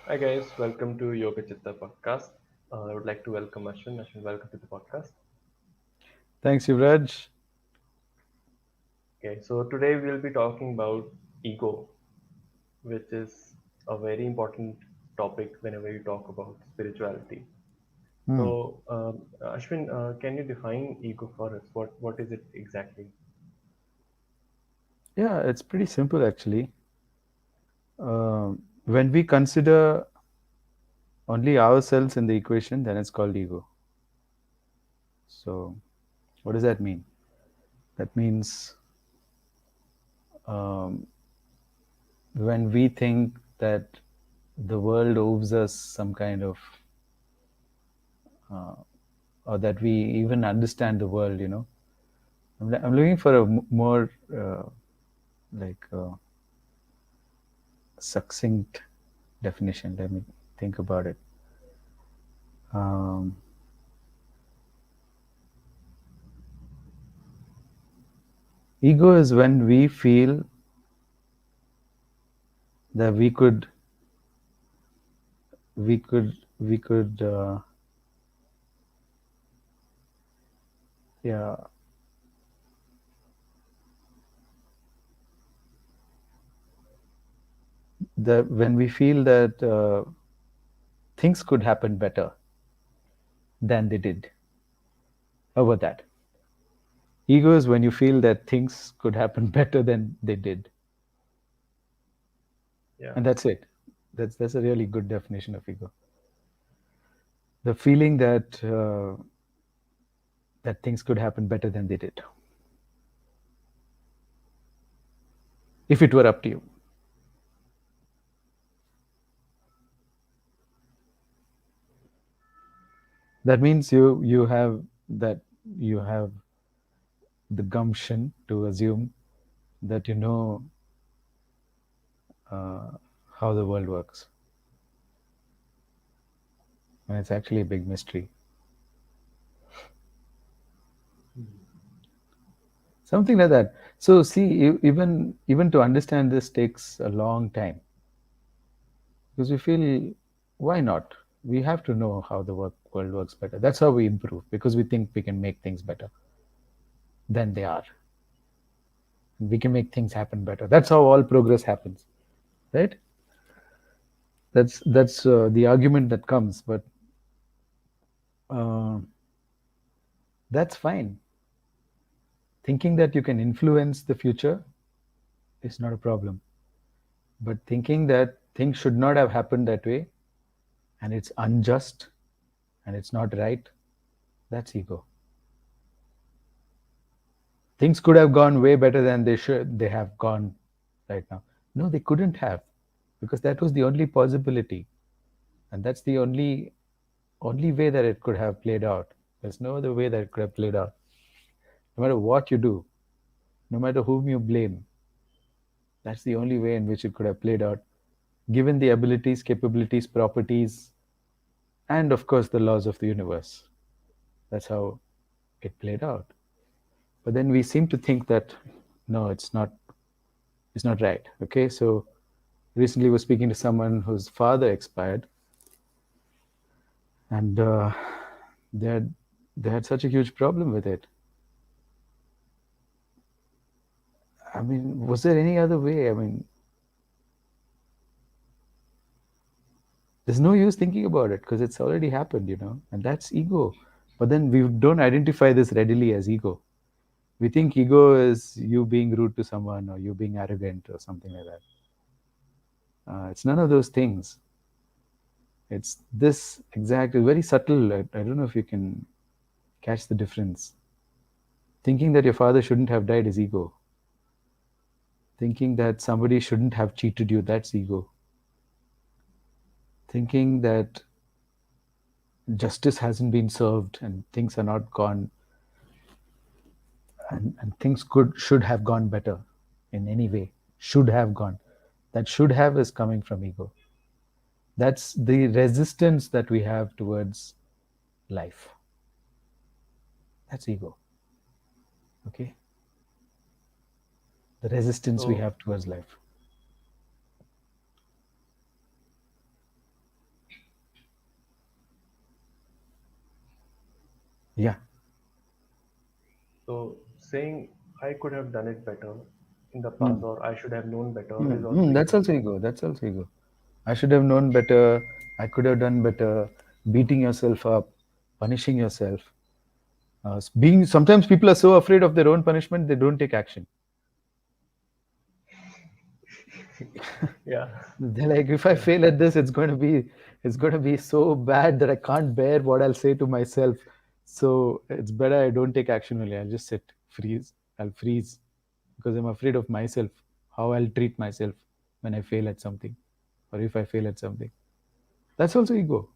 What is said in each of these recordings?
Hi guys, welcome to Yoga Chitta podcast. I would like to welcome Ashwin. Ashwin, welcome to the podcast. Thanks, Yuvraj. Okay, so today we'll be talking about ego, which is a very important topic whenever you talk about spirituality. Hmm. Ashwin, can you define ego for us? What is it exactly? Yeah, it's pretty simple actually. When we consider only ourselves in the equation, then it's called ego. So, what does that mean? That means um, when we think that the world owes us some kind of, uh, or that we even understand the world, I'm looking for a more like succinct definition. Let me think about it. Um, Ego is when we feel that we could yeah, that when we feel that things could happen better than they did. How about that? Ego is when you feel that things could happen better than they did, Yeah, and that's it. That's a really good definition of ego. The feeling that things could happen better than they did, if it were up to you. That means you have the gumption to assume that you know uh, how the world works, and it's actually a big mystery. Something like that. So see, even to understand this takes a long time because we feel, why not? We have to know how the world works better. That's how we improve, because we think we can make things better than they are. We can make things happen better. That's how all progress happens, right? That's the argument that comes, but uh, that's fine. Thinking that you can influence the future is not a problem, but thinking that things should not have happened that way and it's unjust and it's not right, that's ego. Things could have gone way better than they have gone right now. No, they couldn't have, because that was the only possibility, and that's the only way that it could have played out. There's no other way that it could have played out. No matter what you do, no matter whom you blame, that's the only way in which it could have played out, given the abilities, capabilities, properties, and of course the laws of the universe. That's how it played out. But then we seem to think that no, it's not right. Okay, so recently was speaking to someone whose father expired, and they had they had such a huge problem with it. I mean, was there any other way? I mean, there's no use thinking about it because it's already happened, and that's ego. But then we don't identify this readily as ego. We think ego is you being rude to someone or you being arrogant or something like that. It's none of those things. It's this exactly very subtle. I don't know if you can catch the difference. Thinking that your father shouldn't have died is ego. Thinking that somebody shouldn't have cheated you, that's ego. Thinking that justice hasn't been served and things are not gone, and things should have gone better in any way. Should have gone. That should have is coming from ego. That's the resistance that we have towards life. That's ego. Okay? The resistance we so have towards life. Yeah. So saying I could have done it better in the past Mm. or I should have known better is Mm. also Mm. That's ego. also ego. That's also ego. I should have known better. I could have done better. Beating yourself up, punishing yourself. Being sometimes people are so afraid of their own punishment they don't take action. Yeah. They're like, if I Yeah. fail at this, it's going to be so bad that I can't bear what I'll say to myself. So it's better I don't take action only. I'll just sit, freeze. I'll freeze because I'm afraid of myself, how I'll treat myself when I fail at something, or if I fail at something. That's also ego.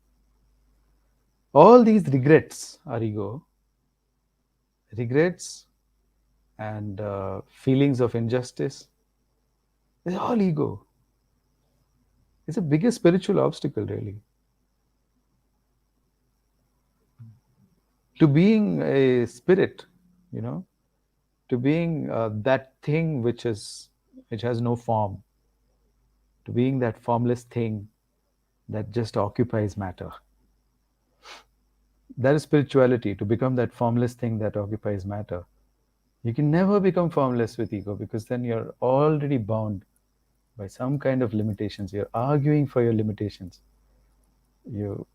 All these regrets are ego. Regrets and feelings of injustice. They're all ego. It's the biggest spiritual obstacle, really, to being a spirit. You know, to being that thing which has no form, to being that formless thing that just occupies matter. That is spirituality, to become that formless thing that occupies matter. You can never become formless with ego because then you're already bound by some kind of limitations. You're arguing for your limitations. You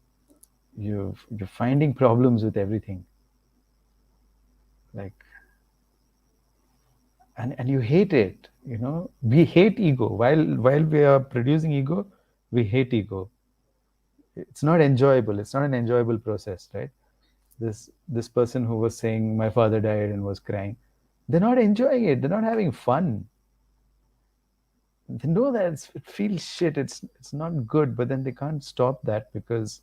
you're finding problems with everything, like, and you hate it. We hate ego. While we are producing ego, we hate ego. It's not enjoyable. It's not an enjoyable process, right? This person who was saying my father died and was crying, they're not enjoying it. They're not having fun. They know that it feels shit. It's not good, but then they can't stop that because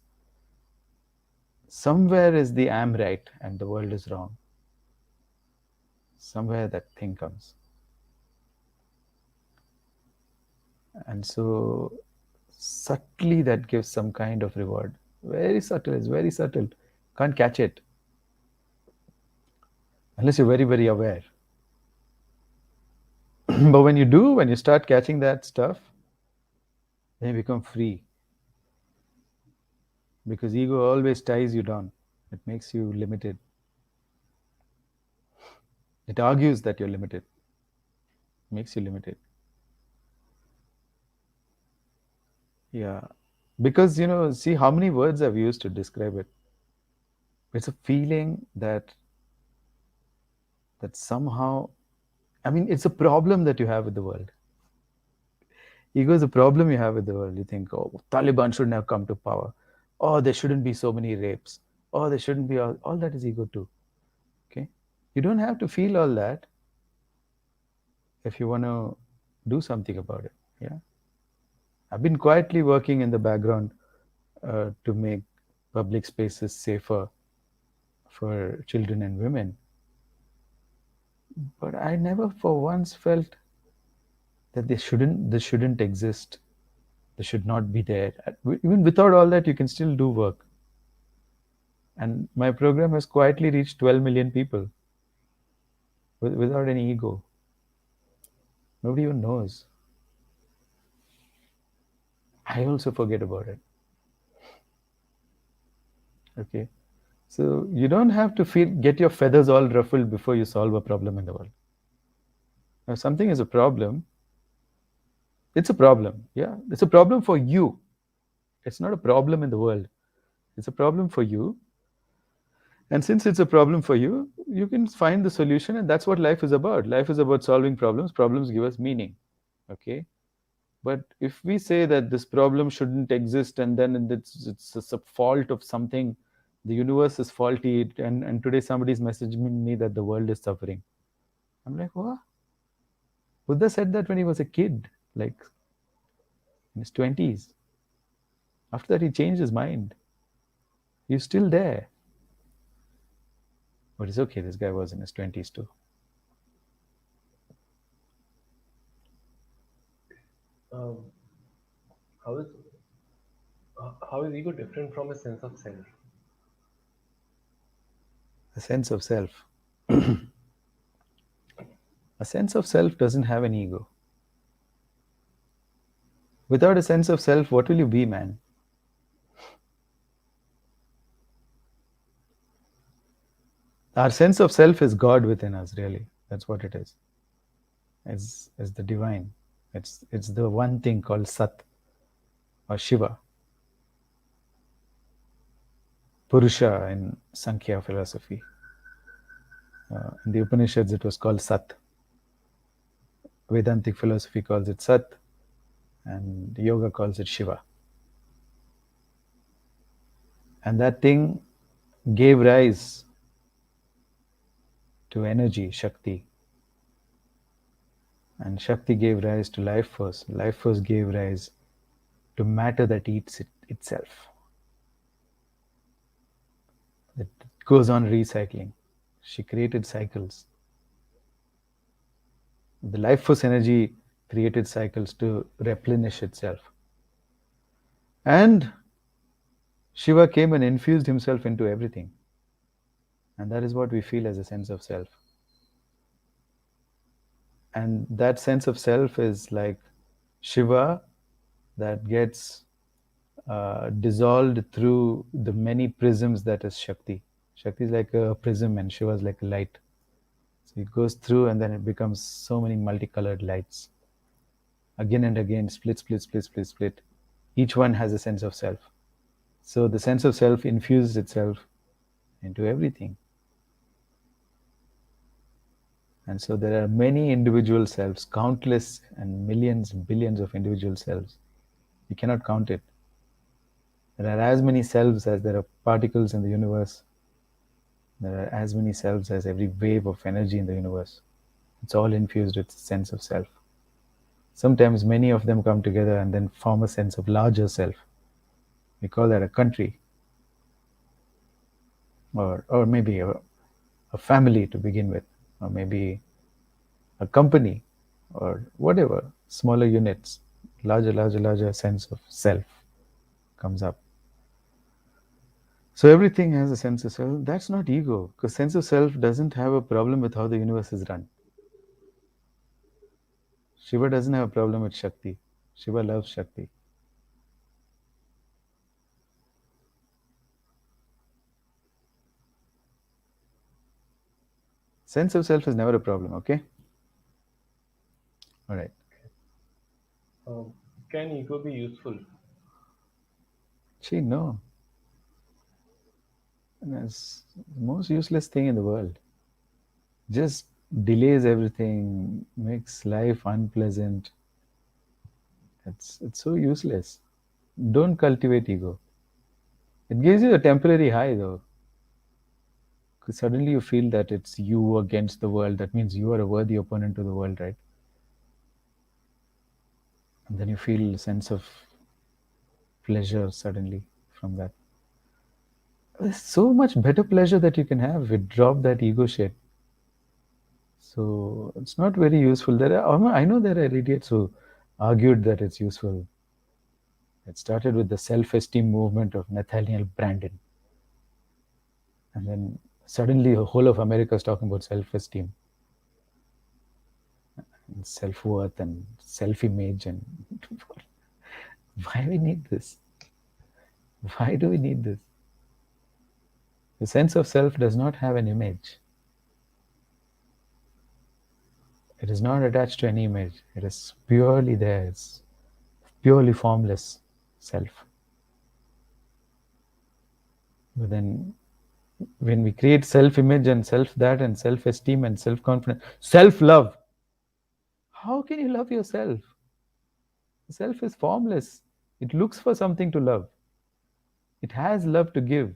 somewhere is the am right and the world is wrong. Somewhere that thing comes. And so subtly that gives some kind of reward. Very subtle. It's very subtle. Can't catch it unless you're very, very aware. But when you start catching that stuff, then you become free, because ego always ties you down. It makes you limited. It argues that you're limited, makes you limited. Yeah. Because, see how many words I've used to describe it. It's a feeling that somehow, I mean, it's a problem that you have with the world. Ego is a problem you have with the world. You think, oh, Taliban shouldn't have come to power. Oh, there shouldn't be so many rapes. Oh, there shouldn't be all that is ego too. Okay. You don't have to feel all that if you want to do something about it. Yeah. I've been quietly working in the background to make public spaces safer for children and women. But I never for once felt that they shouldn't exist. They should not be there. Even without all that, you can still do work. And my program has quietly reached 12 million people without any ego. Nobody even knows. I also forget about it. Okay. So you don't have to get your feathers all ruffled before you solve a problem in the world. Now, something is a problem. It's a problem. Yeah. It's a problem for you. It's not a problem in the world. It's a problem for you. And since it's a problem for you, you can find the solution. And that's what life is about. Life is about solving problems. Problems give us meaning. Okay. But if we say that this problem shouldn't exist and then it's a fault of something, the universe is faulty, and today somebody's messaging me that the world is suffering. I'm like, what? Buddha said that when he was a kid, like in his 20s. After that, he changed his mind. He's still there. But it's okay, this guy was in his 20s too. Um, how is how is ego different from a sense of self? A sense of self. A sense of self doesn't have an ego. Without a sense of self, what will you be, man? Our sense of self is God within us, really. That's what it is. Is the divine. It's the one thing called Sat or Shiva, Purusha in Sankhya philosophy. In the Upanishads, it was called Sat. Vedantic philosophy calls it Sat, and yoga calls it Shiva. And that thing gave rise to energy, Shakti. And Shakti gave rise to life force. Life force gave rise to matter that eats itself. It goes on recycling. She created cycles. The life force energy created cycles to replenish itself. And Shiva came and infused himself into everything. And that is what we feel as a sense of self. And that sense of self is like Shiva that gets dissolved through the many prisms that is Shakti. Shakti is like a prism and Shiva is like a light. So it goes through and then it becomes so many multicolored lights. Again and again, split, split, split, split, split. Each one has a sense of self. So the sense of self infuses itself into everything. And so there are many individual selves, countless and millions, billions of individual selves. You cannot count it. There are as many selves as there are particles in the universe. There are as many selves as every wave of energy in the universe. It's all infused with a sense of self. Sometimes many of them come together and then form a sense of larger self. We call that a country, or maybe a family to begin with, or maybe a company, or whatever, smaller units, larger sense of self comes up. So everything has a sense of self. That's not ego, because sense of self doesn't have a problem with how the universe is run. Shiva doesn't have a problem with Shakti. Shiva loves Shakti. Sense of self is never a problem, okay? All right. Um, can ego be useful? Gee, no. It's the most useless thing in the world. Just delays everything, makes life unpleasant. It's so useless. Don't cultivate ego. It gives you a temporary high though. 'Cause suddenly you feel that it's you against the world. That means you are a worthy opponent to the world, right? And then you feel a sense of pleasure suddenly from that. There's so much better pleasure that you can have with drop that ego shit. So it's not very useful. I know there are idiots who argued that it's useful. It started with the self-esteem movement of Nathaniel Branden, and then suddenly the whole of America is talking about self-esteem and self-worth and self-image and why we need this? Why do we need this? The sense of self does not have an image. It is not attached to any image. It is purely there. It's purely formless self. But then when we create self-image and self-that and self-esteem and self-confidence, self-love, how can you love yourself? Self is formless. It looks for something to love. It has love to give.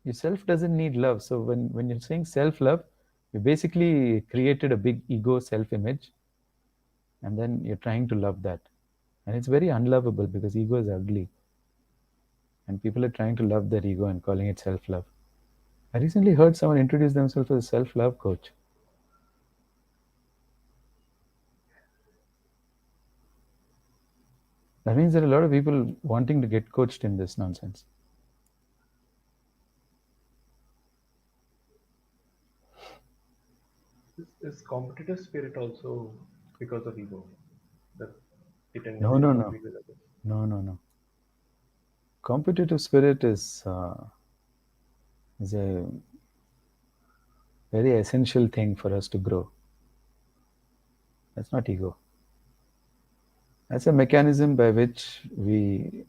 Yourself doesn't need love. So when you're saying self-love, you basically created a big ego self-image and then you're trying to love that. And it's very unlovable because ego is ugly. And people are trying to love their ego and calling it self-love. I recently heard someone introduce themselves as a self-love coach. That means there are a lot of people wanting to get coached in this nonsense. Is competitive spirit also because of ego? That the No, tendency to no, no. compete with others? No, no, no. Competitive spirit is is a very essential thing for us to grow. That's not ego. That's a mechanism by which we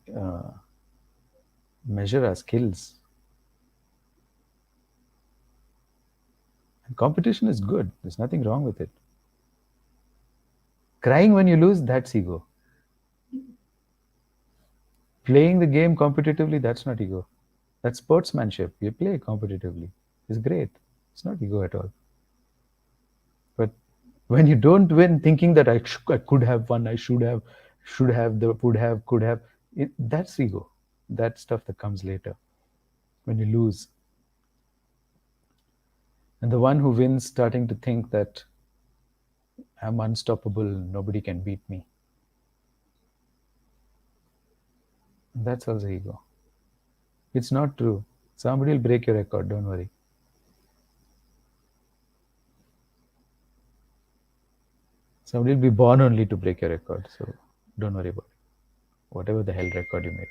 measure our skills. And competition is good. There's nothing wrong with it. Crying when you lose, that's ego. Playing the game competitively, that's not ego. That's sportsmanship. You play competitively. It's great. It's not ego at all. But when you don't win, thinking that I could have won, I should have, the would have, could have, that's ego. That stuff that comes later when you lose. And the one who wins starting to think that I'm unstoppable, nobody can beat me. That's also ego. It's not true. Somebody will break your record, don't worry. Somebody will be born only to break your record, so don't worry about it. Whatever the hell record you made.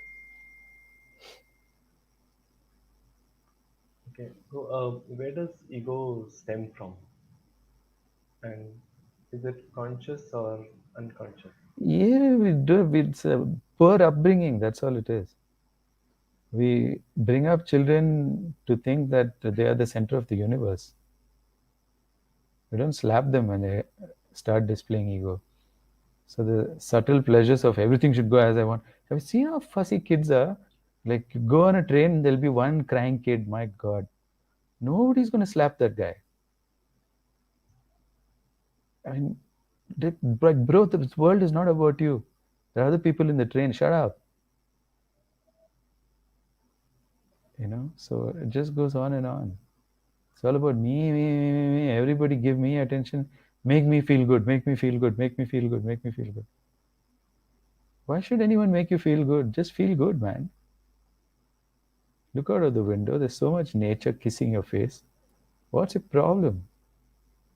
Okay, so where does ego stem from? And is it conscious or unconscious? Yeah, we do. It's a poor upbringing. That's all it is. We bring up children to think that they are the center of the universe. We don't slap them when they start displaying ego. So the subtle pleasures of everything should go as I want. Have you seen how fussy kids are? Like you go on a train, there'll be one crying kid. My God, nobody's going to slap that guy. I mean, like, bro, this world is not about you. There are other people in the train. Shut up. So it just goes on and on. It's all about me, me, me, me, me. Everybody give me attention. Make me feel good. Make me feel good. Make me feel good. Make me feel good. Why should anyone make you feel good? Just feel good, man. Look out of the window. There's so much nature kissing your face. What's your problem?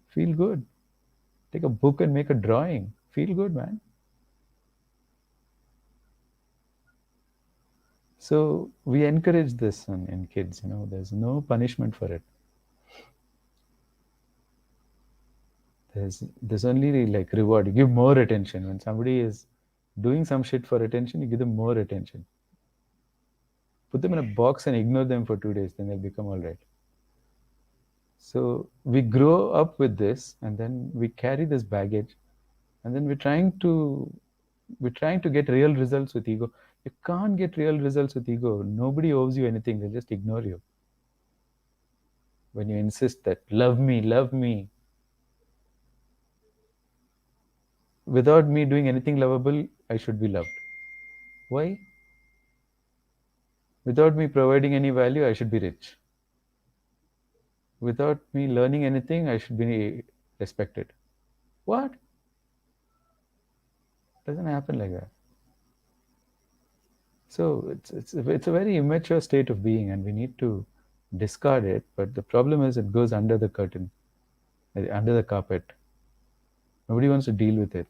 Feel good. Take a book and make a drawing. Feel good, man. So we encourage this in kids. There's no punishment for it. There's only like reward. You give more attention when somebody is doing some shit for attention. You give them more attention. Put them in a box and ignore them for 2 days, then they'll become all right. So we grow up with this, and then we carry this baggage, and then we're trying to get real results with ego. You can't get real results with ego. Nobody owes you anything. They'll just ignore you. When you insist that love me, without me doing anything lovable, I should be loved. Why? Without me providing any value, I should be rich. Without me learning anything, I should be respected. What? Doesn't happen like that. So it's a very immature state of being, and we need to discard it. But the problem is, it goes under the curtain, under the carpet. Nobody wants to deal with it.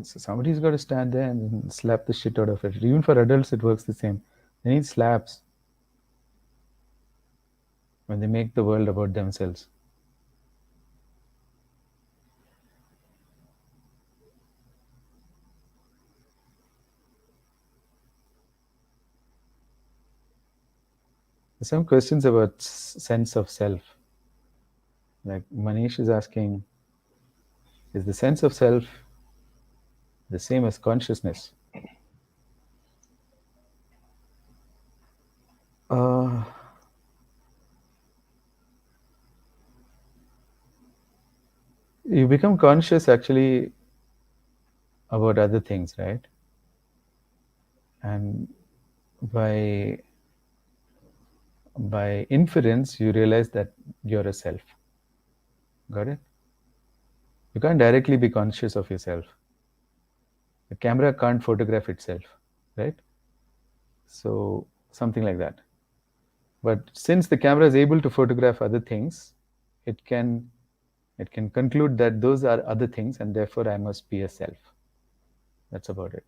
So somebody's got to stand there and slap the shit out of it. Even for adults, it works the same. They need slaps when they make the world about themselves. There's some questions about sense of self. Like Manish is asking, is the sense of self the same as consciousness? Uh, you become conscious actually about other things, right? And by inference, you realize that you're a self. Got it? You can't directly be conscious of yourself. The camera can't photograph itself, right? So something like that. But since the camera is able to photograph other things, it can conclude that those are other things, and therefore I must be a self. That's about it.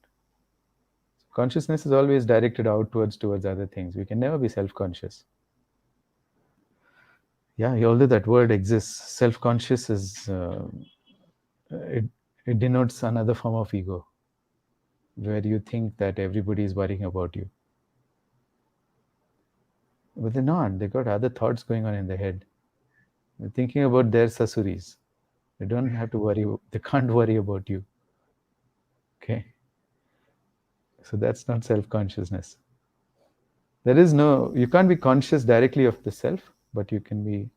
Consciousness is always directed outwards towards other things. We can never be self-conscious. Yeah, although that word exists, self-conscious is it, it denotes another form of ego, where you think that everybody is worrying about you, but they're not. They got other thoughts going on in their head. They're thinking about their sasuris. They don't have to worry. They can't worry about you. Okay, so that's not self-consciousness. There is no. You can't be conscious directly of the self, but you can be.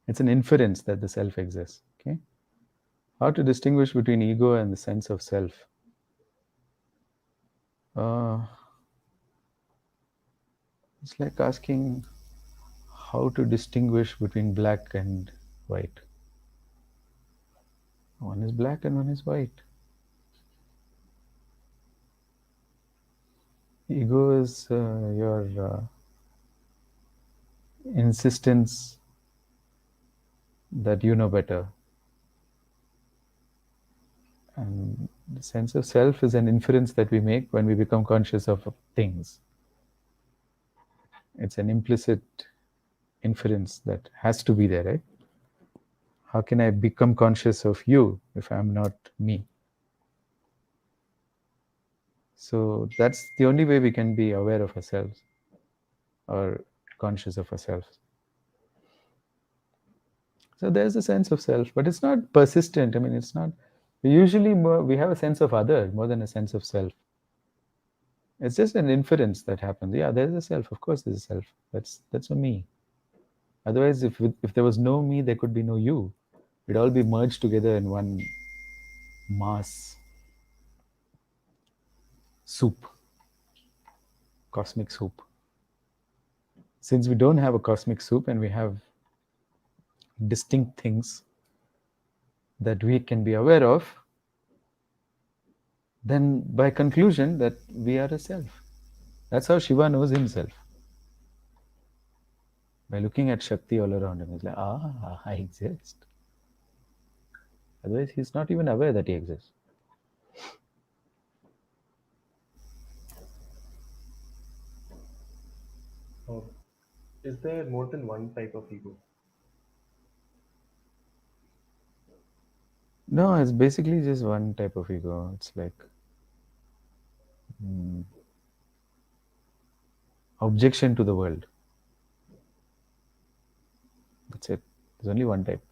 It's an inference that the self exists. Okay, how to distinguish between ego and the sense of self? Uh, it's like asking how to distinguish between black and white. One is black and one is white. Ego is your insistence that you know better. And the sense of self is an inference that we make when we become conscious of things. It's an implicit inference that has to be there, right? How can I become conscious of you if I'm not me? So that's the only way we can be aware of ourselves or conscious of ourselves. So there's a sense of self, but it's not persistent. I mean, it's not. We usually we have a sense of other more than a sense of self. It's just an inference that happens. Yeah, there's a self. Of course, there's a self. That's a me. Otherwise, if there was no me, there could be no you. It'd all be merged together in one mass soup, cosmic soup. Since we don't have a cosmic soup and we have distinct things that we can be aware of, then by conclusion that we are a self. That's how Shiva knows himself. By looking at Shakti all around him, he's like, I exist. Otherwise, he's not even aware that he exists. Uh, is there more than one type of ego? No, it's basically just one type of ego. It's like objection to the world. That's it. There's only one type.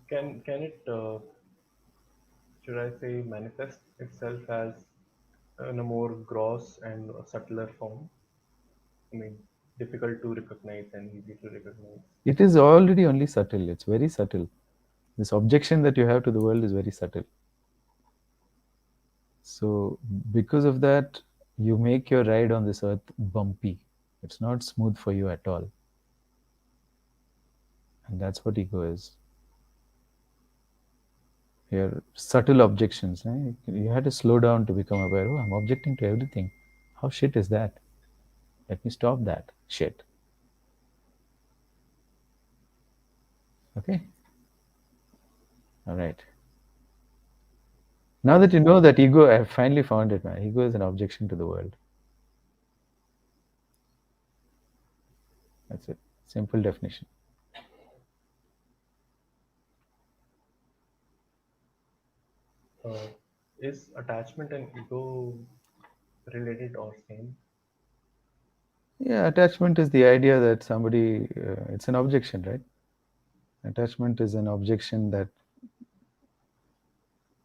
Can it, should I say, manifest itself as in a more gross and subtler form? I mean, difficult to recognize and easy to recognize. It is already only subtle. It's very subtle. This objection that you have to the world is very subtle. So, because of that, you make your ride on this earth bumpy. It's not smooth for you at all. And that's what ego is. Your subtle objections. Eh? You had to slow down to become aware. Oh, I'm objecting to everything. How shit is that? Let me stop that shit. Okay? All right. Now that you know that ego, I have finally found it, man. Ego is an objection to the world. That's it. Simple definition. Uh, is attachment and ego related or same? Yeah, attachment is the idea that somebody, it's an objection, right? Attachment is an objection that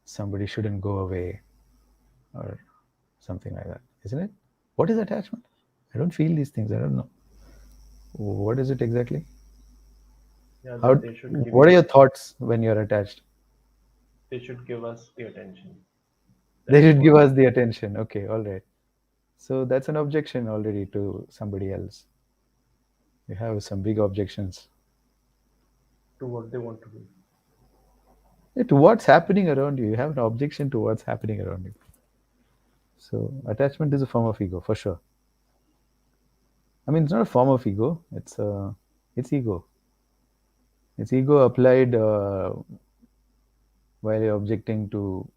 somebody shouldn't go away or something like that, isn't it? What is attachment? I don't feel these things. I don't know. What is it exactly? Yeah, How? that they should give What are you, your thoughts when you're attached? they should give us the attention. They That's should what, give us the attention. Okay, all right. So that's an objection already to somebody else. You have some big objections to what they want to do. to what's happening around you. You have an objection to what's happening around you. So attachment is a form of ego for sure. I mean, it's not a form of ego. It's ego. It's ego applied while you're objecting to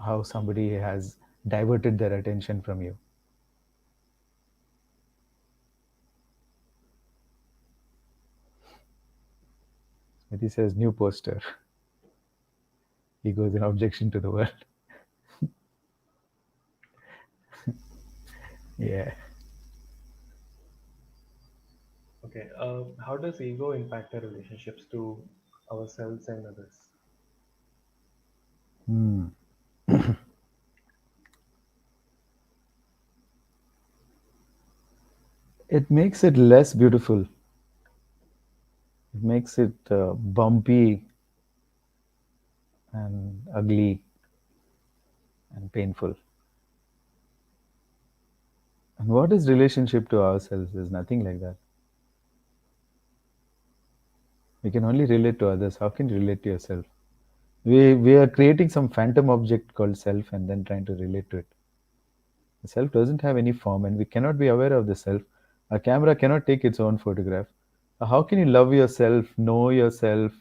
how somebody has diverted their attention from you. Smithy says, new poster. Ego is an objection to the world. Yeah. Okay. How does ego impact our relationships to ourselves and others? Hmm. It makes it less beautiful. It makes it bumpy and ugly and painful. And what is relationship to ourselves? There's nothing like that. We can only relate to others. How can you relate to yourself? We are creating some phantom object called self and then trying to relate to it. The self doesn't have any form and we cannot be aware of the self. A camera cannot take its own photograph. How can you love yourself, know yourself,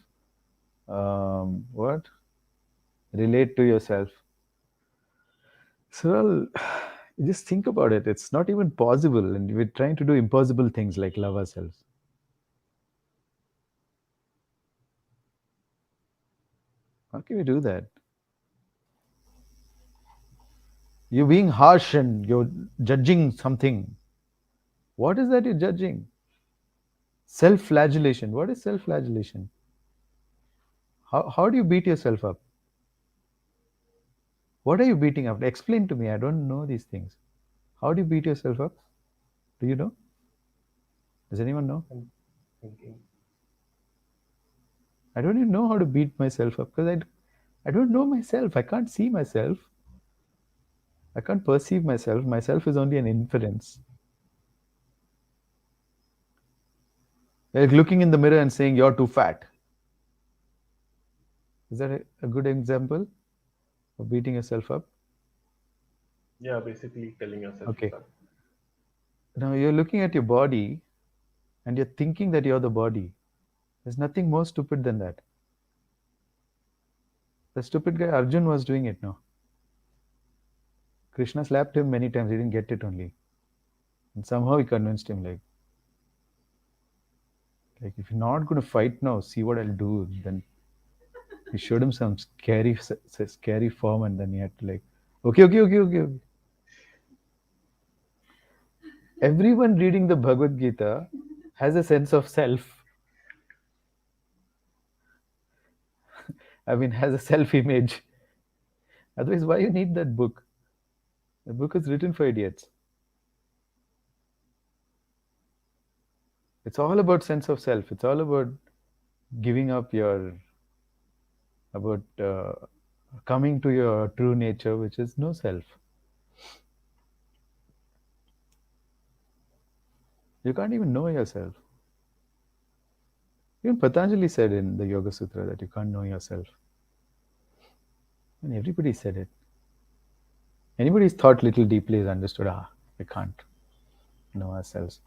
what? Relate to yourself? So, well, just think about it. It's not even possible. And we're trying to do impossible things like love ourselves. How can we do that? You're being harsh and you're judging something. What is that you're judging? Self flagellation. What is self flagellation? How do you beat yourself up? What are you beating up? Explain to me. I don't know these things. How do you beat yourself up? Do you know? Does anyone know? I'm thinking. I don't even know how to beat myself up because I don't know myself. I can't see myself. I can't perceive myself. Myself is only an inference. Like looking in the mirror and saying, you're too fat. Is that a good example of beating yourself up? Yeah, basically telling yourself you're Okay. fat. Now you're looking at your body and you're thinking that you're the body. There's nothing more stupid than that. The stupid guy Arjun was doing it now. Krishna slapped him many times. He didn't get it only. And somehow he convinced him, like if you're not going to fight now, see what I'll do. Then he showed him some scary form, and then he had to okay, okay, okay, okay, okay. Everyone reading the Bhagavad Gita has a sense of self. I mean, has a self-image. Otherwise, why you need that book? The book is written for idiots. It's all about sense of self. It's all about giving up about coming to your true nature, which is no self. You can't even know yourself. Even Patanjali said in the Yoga Sutra that you can't know yourself. And everybody said it. Anybody who's thought little deeply has understood, we can't know ourselves.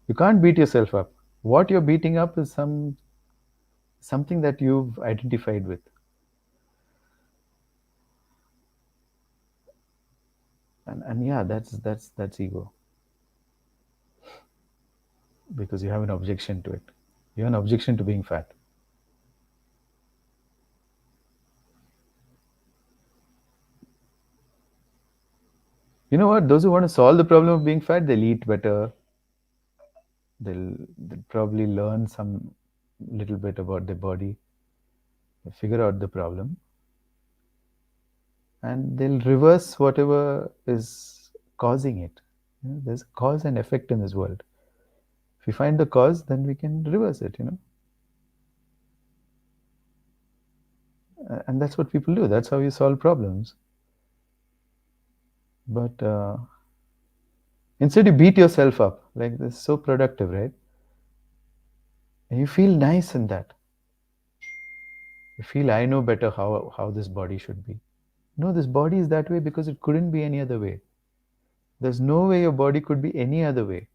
You can't beat yourself up. What you're beating up is something that you've identified with. And yeah, that's ego. Because you have an objection to it. You have an objection to being fat. You know what? Those who want to solve the problem of being fat, they'll eat better. They'll probably learn some little bit about their body, figure out the problem, and they'll reverse whatever is causing it. There's a cause and effect in this world. If we find the cause, then we can reverse it. And that's what people do. That's how you solve problems. But instead, you beat yourself up. Like this is so productive, right? And you feel nice in that. You feel I know better how this body should be. No, this body is that way because it couldn't be any other way. There's no way your body could be any other way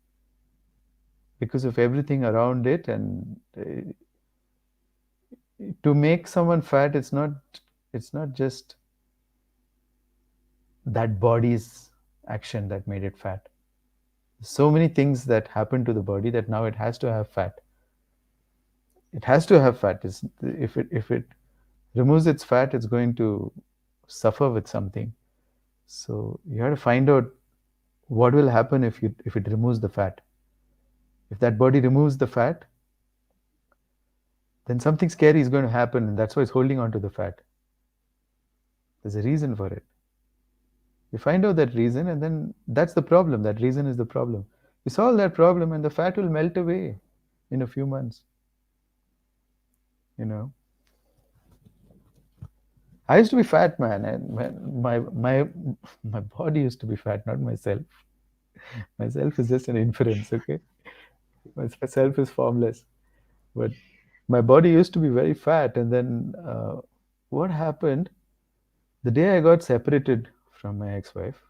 because of everything around it. And to make someone fat, it's not just that body's action that made it fat. So many things that happen to the body that now it has to have fat. It has to have fat. If it removes its fat, it's going to suffer with something. So you have to find out what will happen if it removes the fat. If that body removes the fat, then something scary is going to happen, and that's why it's holding on to the fat. There's a reason for it. You find out that reason, and then that's the problem. That reason is the problem. You solve that problem, and the fat will melt away in a few months. You know, I used to be fat, man, and my body used to be fat, not myself. Myself is just an inference, okay? Myself is formless, but my body used to be very fat, and then what happened? The day I got separated from my ex-wife,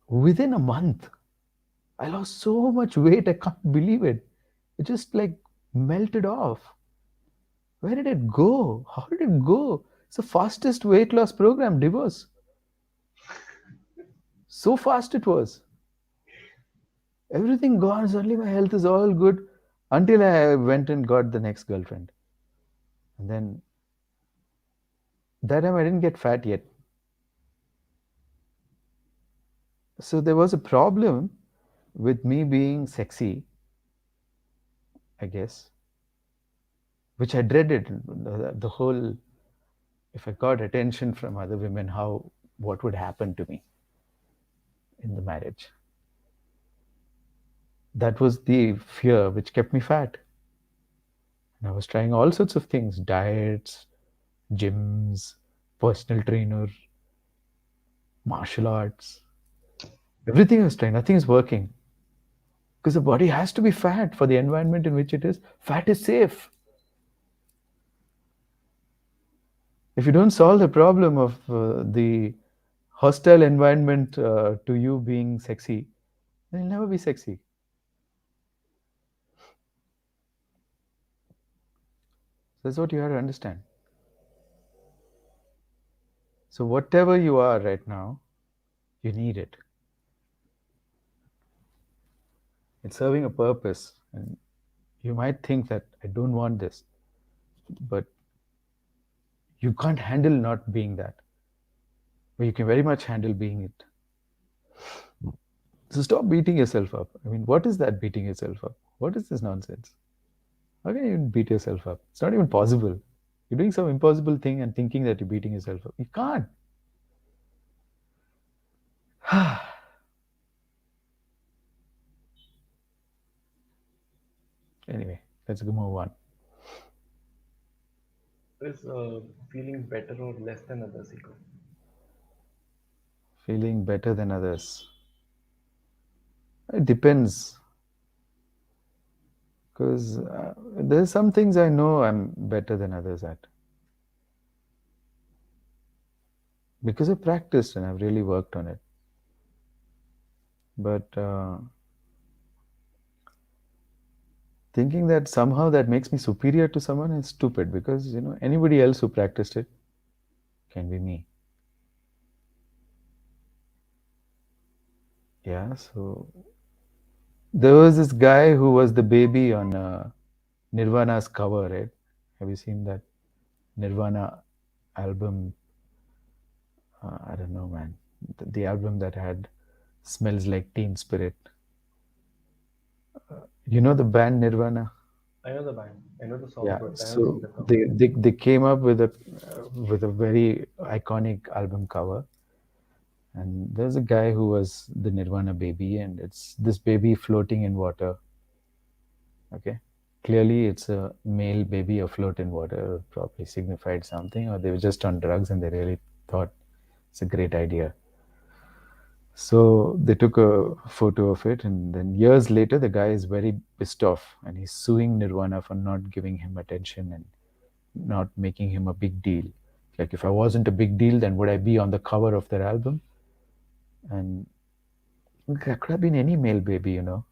within a month, I lost so much weight. I can't believe it. It just like melted off. Where did it go? How did it go? It's the fastest weight loss program, divorce. So fast it was. Everything gone. Suddenly my health is all good until I went and got the next girlfriend. And then that time I didn't get fat yet. So there was a problem with me being sexy, I guess, which I dreaded. The whole, if I got attention from other women, what would happen to me in the marriage? That was the fear which kept me fat. And I was trying all sorts of things, diets, gyms, personal trainer, martial arts. Everything I was trying, nothing is working. Because the body has to be fat for the environment in which it is. Fat is safe. If you don't solve the problem of the hostile environment to you being sexy, then you'll never be sexy. That's what you have to understand. So, whatever you are right now, you need it. It's serving a purpose. And you might think that I don't want this, but you can't handle not being that. But you can very much handle being it. So stop beating yourself up. I mean, what is that beating yourself up? What is this nonsense? How can you even beat yourself up? It's not even possible. You're doing some impossible thing and thinking that you're beating yourself up. You can't. Anyway, let's go move on. Is feeling better or less than others ego? Feeling better than others. It depends. Because there's some things I know I'm better than others at. Because I practiced and I've really worked on it. But thinking that somehow that makes me superior to someone is stupid, because anybody else who practiced it can be me. Yeah, so there was this guy who was the baby on Nirvana's cover, right? Have you seen that Nirvana album? I don't know, man. The album that had Smells Like Teen Spirit. You know the band Nirvana? I know the band. I know the song, Yeah. but I haven't seen So the cover. they came up with a very iconic album cover, and there's a guy who was the Nirvana baby, and it's this baby floating in water. Okay. Clearly, it's a male baby afloat in water. Probably signified something, or they were just on drugs and they really thought it's a great idea. So they took a photo of it, and then years later, the guy is very pissed off and he's suing Nirvana for not giving him attention and not making him a big deal. Like, if I wasn't a big deal, then would I be on the cover of their album? And that could have been any male baby. You're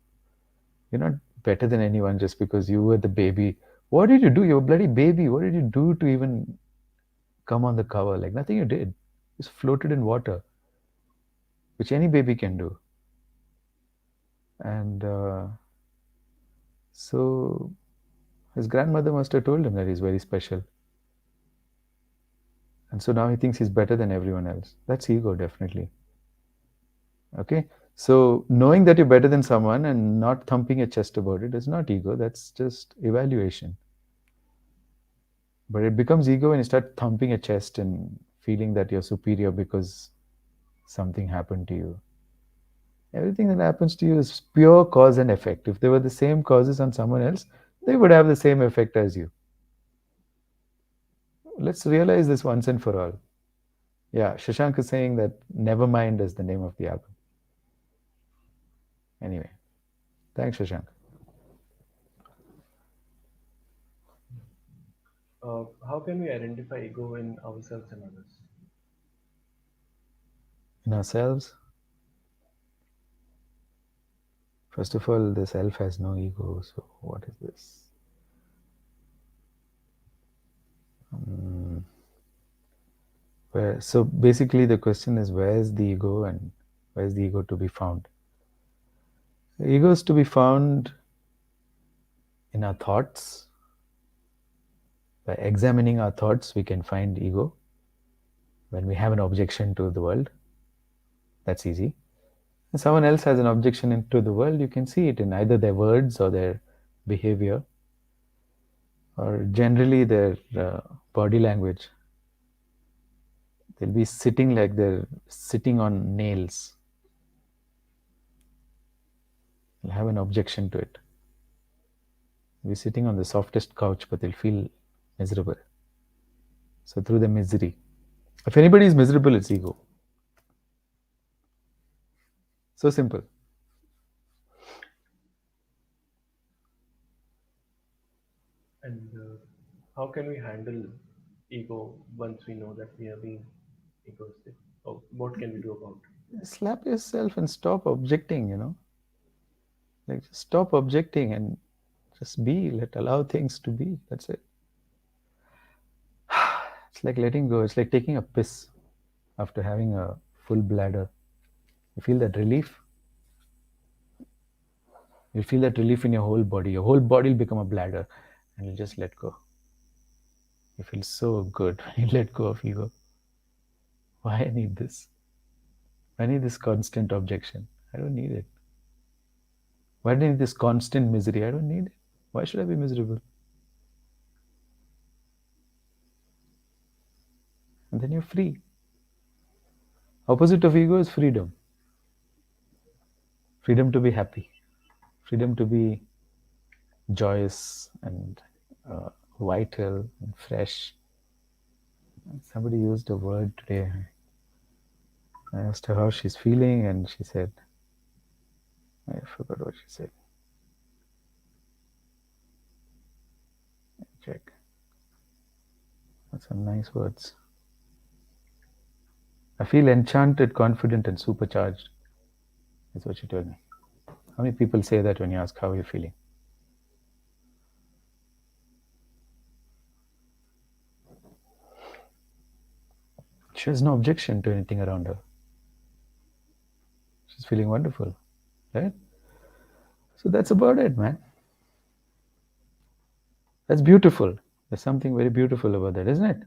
not better than anyone just because you were the baby. What did you do? You're a bloody baby. What did you do to even come on the cover like nothing you did. Just floated in water, which any baby can do. And so his grandmother must have told him that he's very special. And so now he thinks he's better than everyone else. That's ego, definitely. Okay? So knowing that you're better than someone and not thumping your chest about it is not ego, that's just evaluation. But it becomes ego when you start thumping your chest and feeling that you're superior because something happened to you. Everything that happens to you is pure cause and effect. If they were the same causes on someone else, they would have the same effect as you. Let's realize this once and for all. Yeah, Shashank is saying that Nevermind is the name of the album. Anyway, thanks, Shashank. How can we identify ego in ourselves and others? In ourselves, first of all, the self has no ego. So, what is this? So, basically, the question is where is the ego and where is the ego to be found? The ego is to be found in our thoughts. By examining our thoughts, we can find ego. When we have an objection to the world, that's easy. When someone else has an objection into the world, you can see it in either their words or their behavior, or generally their body language. They'll be sitting like they're sitting on nails. They'll have an objection to it. They'll be sitting on the softest couch, but they'll feel miserable. So through the misery. If anybody is miserable, it's ego. So simple. And how can we handle ego once we know that we are being egoistic? Or what can we do about it? Slap yourself and stop objecting. Like just stop objecting and just be. Allow things to be. That's it. It's like letting go. It's like taking a piss after having a full bladder. You feel that relief? You'll feel that relief in your whole body. Your whole body will become a bladder and you'll just let go. You feel so good when you let go of ego. Why I need this? I need this constant objection. I don't need it. Why do I need this constant misery? I don't need it. Why should I be miserable? And then you're free. Opposite of ego is freedom. Freedom to be happy. Freedom to be joyous and uh, vital and fresh. Somebody used a word today. I asked her how she's feeling, and she said, I forgot what she said. Check. That's some nice words. I feel enchanted, confident, and supercharged. That's what she told me. How many people say that when you ask how you're feeling? She has no objection to anything around her. She's feeling wonderful, right? So that's about it, man. That's beautiful. There's something very beautiful about that, isn't it?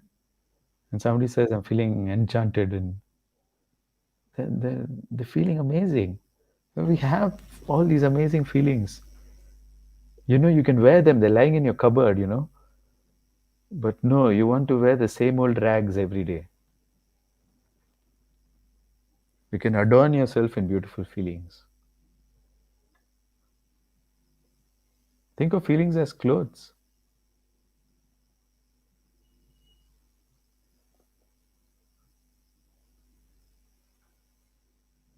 And somebody says, I'm feeling enchanted, and they're feeling amazing. We have all these amazing feelings. You can wear them, they're lying in your cupboard. But no, you want to wear the same old rags every day. You can adorn yourself in beautiful feelings. Think of feelings as clothes.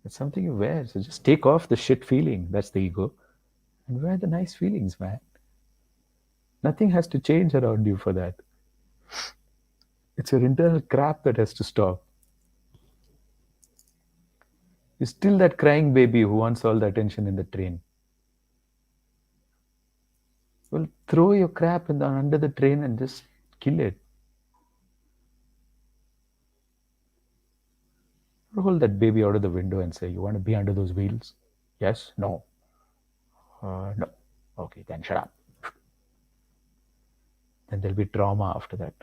It's something you wear. So just take off the shit feeling, that's the ego, and wear the nice feelings, man. Nothing has to change around you for that. It's your internal crap that has to stop. You're still that crying baby who wants all the attention in the train. Well, throw your crap under the train and just kill it. hold that baby out of the window and say, "You want to be under those wheels?" Yes? No? No. Okay, then shut up. Then there'll be trauma after that.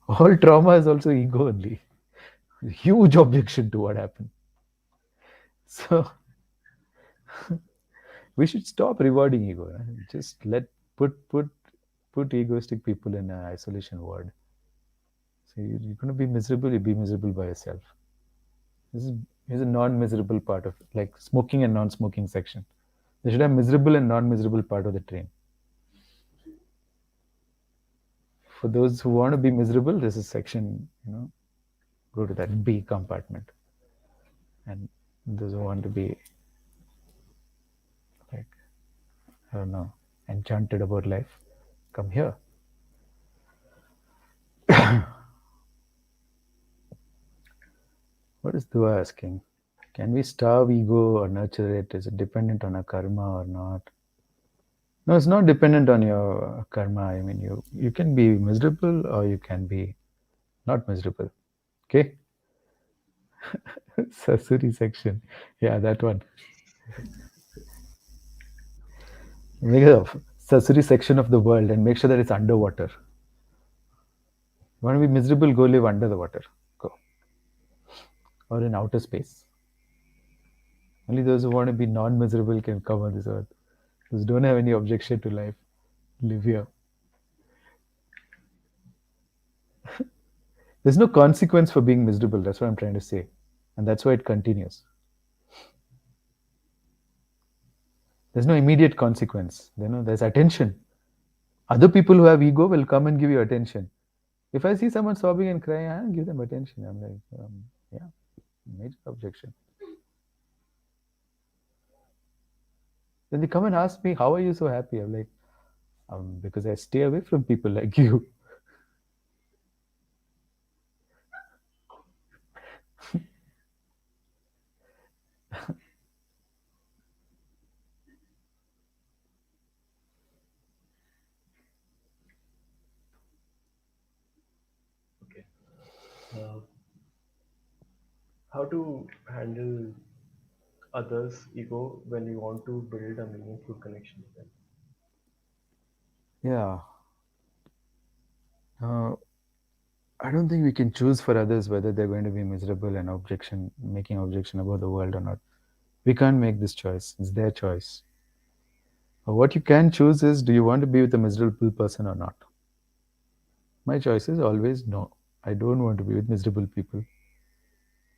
All trauma is also ego only. Huge objection to what happened. So we should stop rewarding ego. Just put egoistic people in an isolation ward. So you're going to be miserable. You be miserable by yourself. This is here's a non-miserable part of like smoking and non-smoking section. They should have miserable and non-miserable part of the train. For those who want to be miserable, this is section. Go to that B compartment. And those who want to be like I don't know enchanted about life, come here. What is Dua asking? Can we starve ego or nurture it? Is it dependent on our karma or not? No, it's not dependent on your karma. I mean, you can be miserable or you can be not miserable. Okay? Sasuri section. Yeah, that one. Make a Sasuri section of the world and make sure that it's underwater. You want to be miserable, go live under the water. Go. Or in outer space. Only those who want to be non miserable can come on this earth. Those who don't have any objection to life live here. There's no consequence for being miserable. That's what I'm trying to say. And that's why it continues. There's no immediate consequence. There's attention. Other people who have ego will come and give you attention. If I see someone sobbing and crying, I give them attention. I'm like, yeah, major objection. Then they come and ask me, how are you so happy? I'm like, because I stay away from people like you. Okay. Uh, how to handle others' ego when you want to build a meaningful connection with them? Yeah. Uh, I don't think we can choose for others whether they're going to be miserable and making objection about the world or not. We can't make this choice. It's their choice. What you can choose is, do you want to be with a miserable person or not? My choice is always no. I don't want to be with miserable people.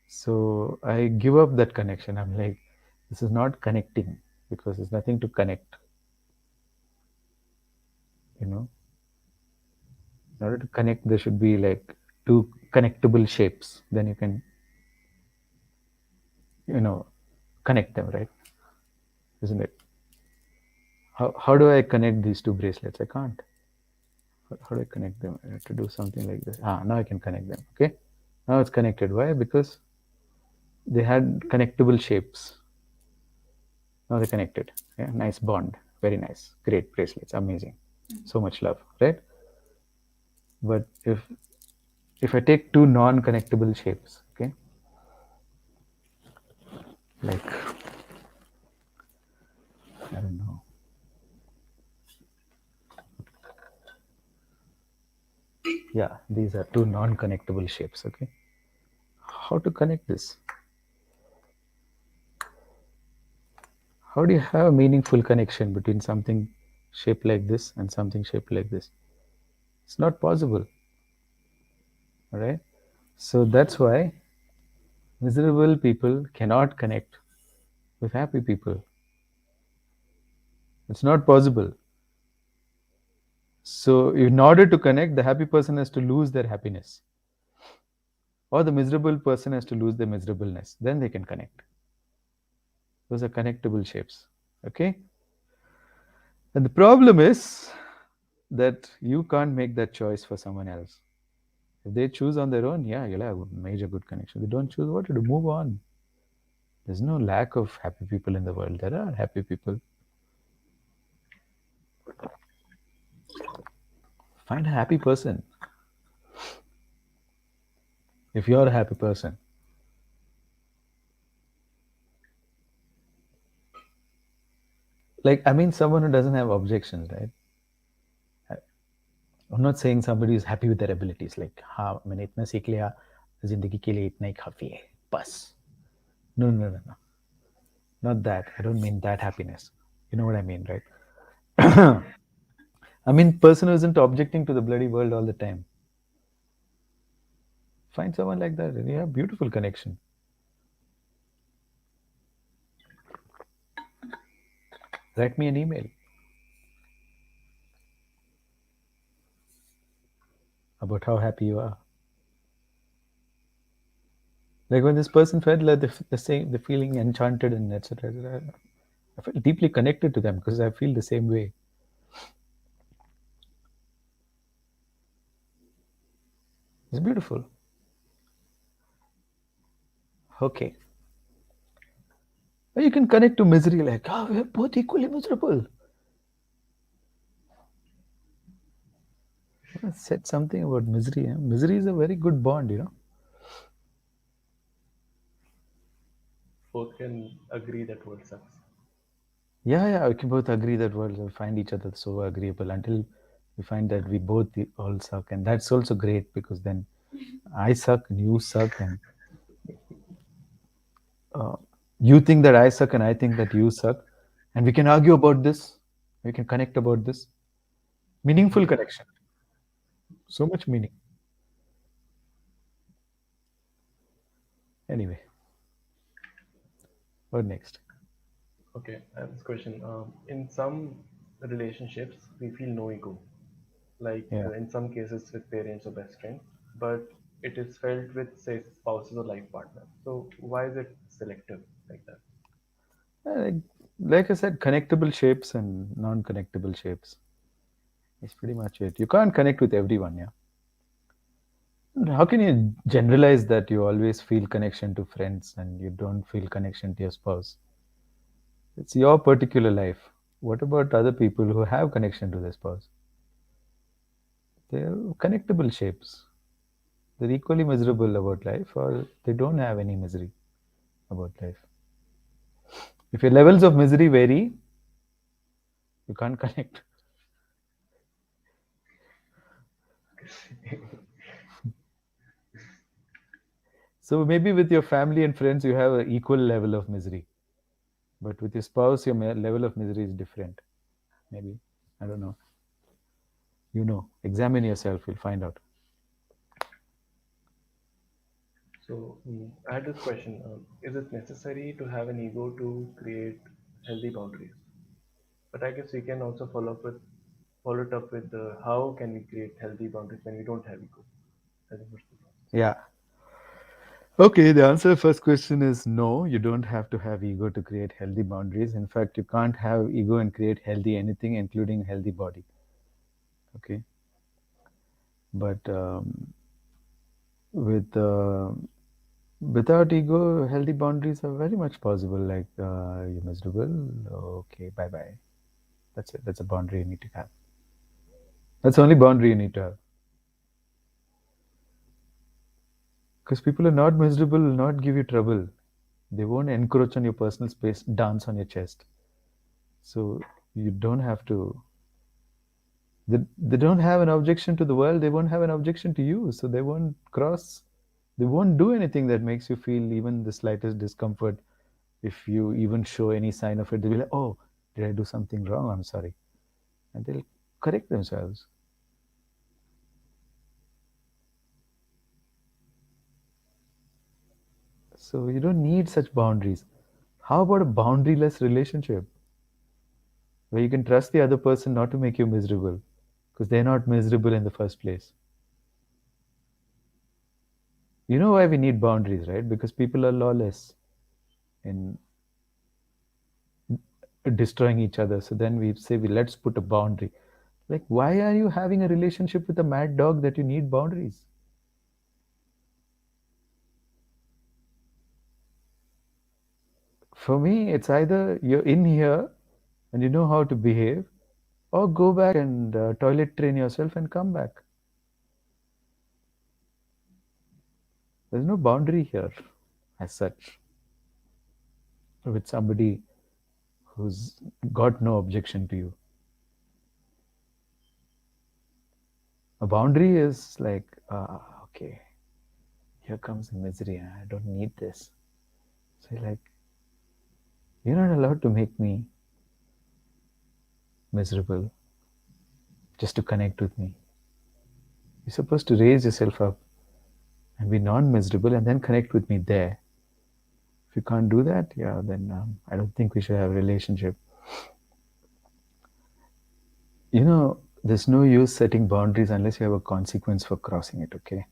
So I give up that connection. I'm like, this is not connecting because there's nothing to connect. You know, in order to connect, there should be like two connectable shapes. Then you can, you know, connect them, right? Isn't it? How do I connect these two bracelets? I can't. How do I connect them? I have to do something like this. Now I can connect them. Okay. Now it's connected. Why? Because they had connectable shapes. Now they're connected. Yeah, nice bond. Very nice. Great bracelets. Amazing. So much love, right? But if I take two non-connectable shapes, okay, like I don't know, yeah, these are two non-connectable shapes, okay. How to connect this? How do you have a meaningful connection between something shaped like this and something shaped like this? It's not possible, all right? So that's why miserable people cannot connect with happy people. It's not possible. So in order to connect, the happy person has to lose their happiness, or the miserable person has to lose their miserableness. Then they can connect. Those are connectable shapes. Okay? And the problem is that you can't make that choice for someone else. If they choose on their own, yeah, you'll have a major good connection. If they don't choose, what to do? Move on. There's no lack of happy people in the world. There are happy people. Find a happy person. if you're a happy person. Like, I mean, someone who doesn't have objections, right? I'm not saying somebody who's happy with their abilities. Like, हाँ मैंने इतना सीख लिया, जिंदगी के लिए इतना ही काफी है, बस. No, no, no, no, not that. I don't mean that happiness. You know what I mean, right? I mean, person who isn't objecting to the bloody world all the time. Find someone like that, and you have beautiful connection. Write me an email about how happy you are. Like when this person felt like the same, the feeling enchanted and etc. I felt deeply connected to them because I feel the same way. It's beautiful. Okay. Or you can connect to misery like, oh, we're both equally miserable. I said something about misery. Huh? Misery is a very good bond, you know. Both can agree that world sucks. Yeah, yeah, we can both agree that we find each other so agreeable until we find that we both all suck. And that's also great because then I suck and you suck and uh, you think that I suck and I think that you suck. And we can argue about this. We can connect about this. Meaningful connection. So much meaning. Anyway, what next? Okay, I have this question. In some relationships, we feel no ego, like Yeah. in some cases with parents or best friends, but it is felt with, say, spouses or life partners. So why is it selective like that? Like, like I said, connectable shapes and non connectable shapes. That's pretty much it. You can't connect with everyone, yeah. How can you generalize that you always feel connection to friends and you don't feel connection to your spouse? It's your particular life. What about other people who have connection to their spouse? They're connectable shapes. They're equally miserable about life or they don't have any misery about life. If your levels of misery vary, you can't connect. So maybe with your family and friends, you have an equal level of misery. But with your spouse, your level of misery is different. Maybe. I don't know. You know. Examine yourself. You'll find out. So I had this question: is it necessary to have an ego to create healthy boundaries? But I guess we can also follow it up with how can we create healthy boundaries when we don't have ego? I think what's the process? Yeah. Okay, the answer to the first question is no, you don't have to have ego to create healthy boundaries. In fact, you can't have ego and create healthy anything, including healthy body. Okay. But with without ego, healthy boundaries are very much possible. Like you're miserable, okay, bye bye. That's it. That's a boundary you need to have. That's the only boundary you need to have. Because people are not miserable, will not give you trouble. They won't encroach on your personal space, dance on your chest. So you don't have to. They don't have an objection to the world. They won't have an objection to you. So they won't cross. They won't do anything that makes you feel even the slightest discomfort. If you even show any sign of it, they'll be like, "Oh, did I do something wrong? I'm sorry," and they'll correct themselves. So you don't need such boundaries. How about a boundaryless relationship where you can trust the other person not to make you miserable because they're not miserable in the first place? You know why we need boundaries, right? Because people are lawless in destroying each other. So then we say, let's put a boundary. Like, why are you having a relationship with a mad dog that you need boundaries? For me, it's either you're in here and you know how to behave, or go back and toilet train yourself and come back. There's no boundary here as such with somebody who's got no objection to you. A boundary is like, okay, here comes the misery. I don't need this. So you're like, you're not allowed to make me miserable just to connect with me. You're supposed to raise yourself up and be non-miserable and then connect with me there. If you can't do that, yeah, then I don't think we should have a relationship. There's no use setting boundaries unless you have a consequence for crossing it, okay?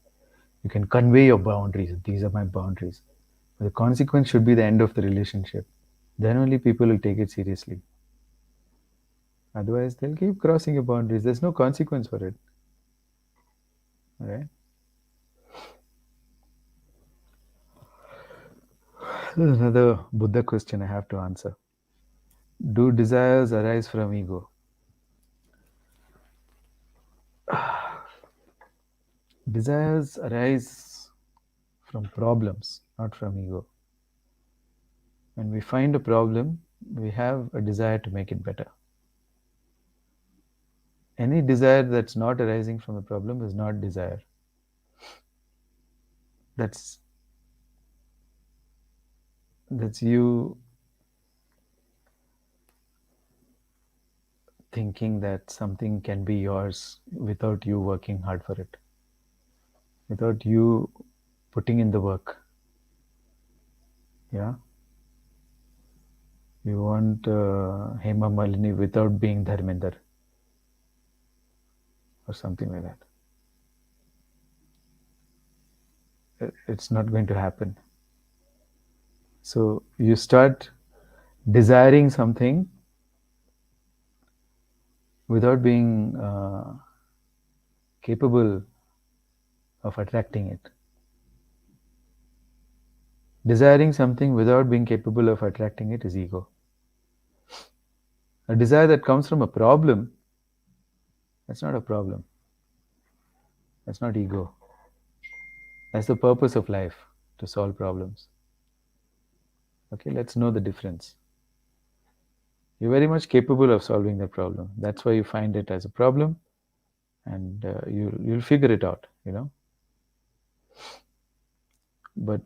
You can convey your boundaries. These are my boundaries. But the consequence should be the end of the relationship. Then only people will take it seriously. Otherwise, they'll keep crossing your boundaries. There's no consequence for it. All right? This is another Buddha question I have to answer. Do desires arise from ego? Desires arise from problems, not from ego. When we find a problem, we have a desire to make it better. Any desire that's not arising from the problem is not desire. That's you thinking that something can be yours without you working hard for it, without you putting in the work. Yeah, you want Hema Malini without being Dharmender or something like that. It's not going to happen. So you start desiring something without being capable of attracting it. Desiring something without being capable of attracting it is ego. A desire that comes from a problem, that's not a problem. That's not ego. That's the purpose of life, to solve problems. Okay, let's know the difference. You're very much capable of solving the problem. That's why you find it as a problem, and you'll figure it out. But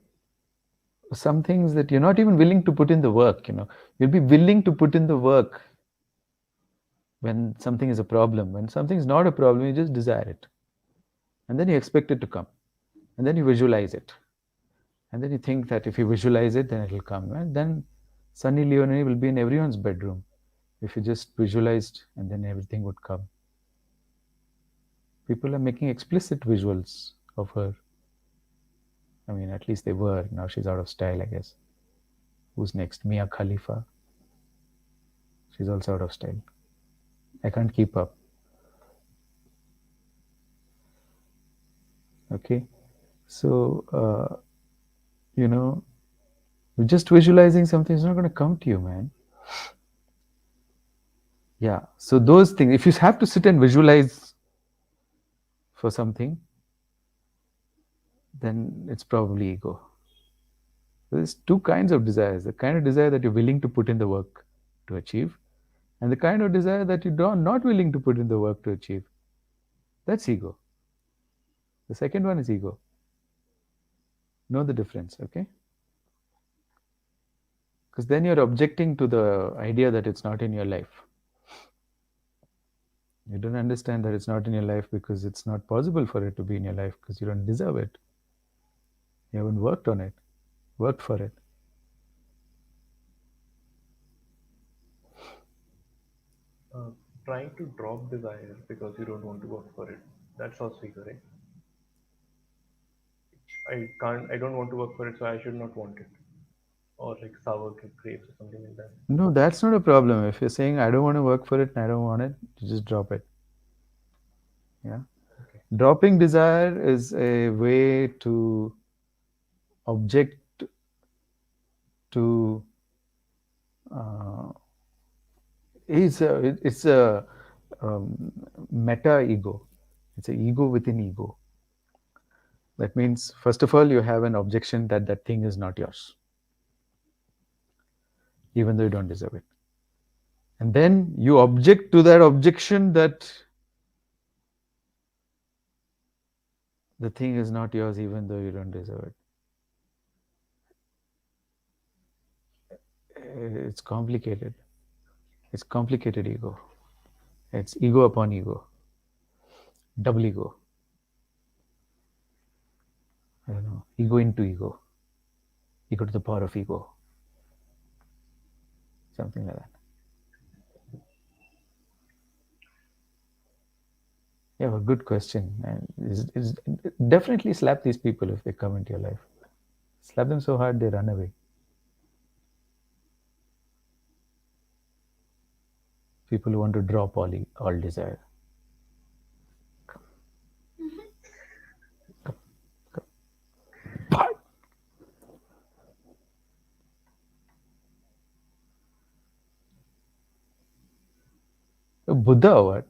some things that you're not even willing to put in the work. You'll be willing to put in the work when something is a problem. When something is not a problem, you just desire it. And then you expect it to come. And then you visualize it. And then you think that if you visualize it, then it will come. And then Sunny Leone will be in everyone's bedroom if you just visualized, and then everything would come. People are making explicit visuals of her. I mean, at least they were. Now she's out of style, I guess. Who's next? Mia Khalifa. She's also out of style. I can't keep up. Okay. So, just visualizing something is not going to come to you, man. Yeah. So those things, if you have to sit and visualize for something, then it's probably ego. There's two kinds of desires. The kind of desire that you're willing to put in the work to achieve, and the kind of desire that you're not willing to put in the work to achieve. That's ego. The second one is ego. Know the difference, okay? Because then you're objecting to the idea that it's not in your life. You don't understand that it's not in your life because it's not possible for it to be in your life because you don't deserve it. You haven't worked on it, worked for it. Trying to drop desire because you don't want to work for it. That's also ego, right? I don't want to work for it, so I should not want it. Or like sour grapes or something like that. No, that's not a problem. If you're saying, I don't want to work for it and I don't want it, you just drop it. Yeah. Okay. Dropping desire is a way to object to it's a meta ego. It's an ego within ego. That means, first of all, you have an objection that that thing is not yours, even though you don't deserve it. And then you object to that objection that the thing is not yours, even though you don't deserve it. It's complicated. It's complicated ego. It's ego upon ego, double ego. I don't know, ego into ego, ego to the power of ego, something like that. Yeah, a good question. And is definitely slap these people if they come into your life. Slap them so hard they run away. People who want to drop all desire. Buddha or what?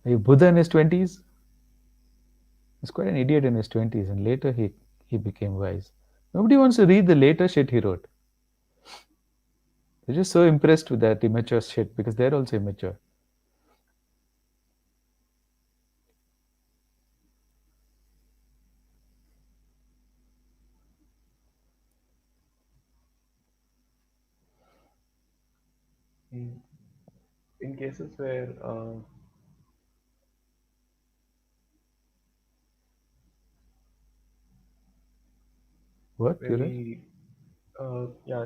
A Buddha in his 20s? He's quite an idiot in his 20s, and later he became wise. Nobody wants to read the later shit he wrote. They're just so impressed with that immature shit because they're also immature. Mm. In cases where What? where You're right? we yeah,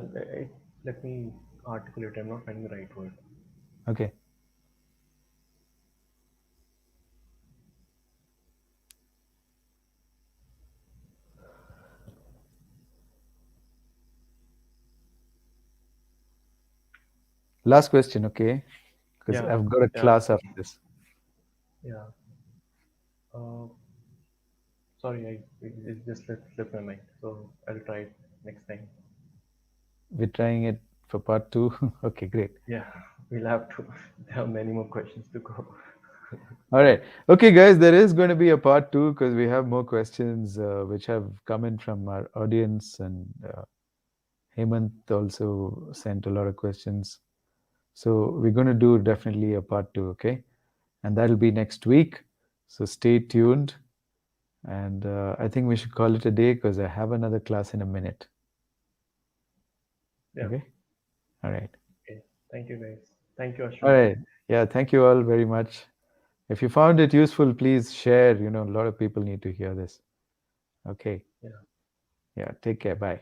let me articulate. I'm not finding the right word. Okay. Last question, okay? Because Yeah, I've got a yeah, class after this. yeah. Uh, Sorry, it just slipped my mind. So I'll try it next time. We're trying it for part two. Okay, great. Yeah, we'll have to have many more questions to go. All right. Okay, guys, there is going to be a part two because we have more questions which have come in from our audience, and Hemant also sent a lot of questions. So we're going to do definitely a part two, okay? And that'll be next week. So stay tuned. And I think we should call it a day because I have another class in a minute. Yeah. Okay? All right. Okay. Thank you, guys. Thank you, All Ashwin. right. Yeah, thank you all very much. If you found it useful, please share. A lot of people need to hear this. Okay. Yeah. Yeah, take care. Bye.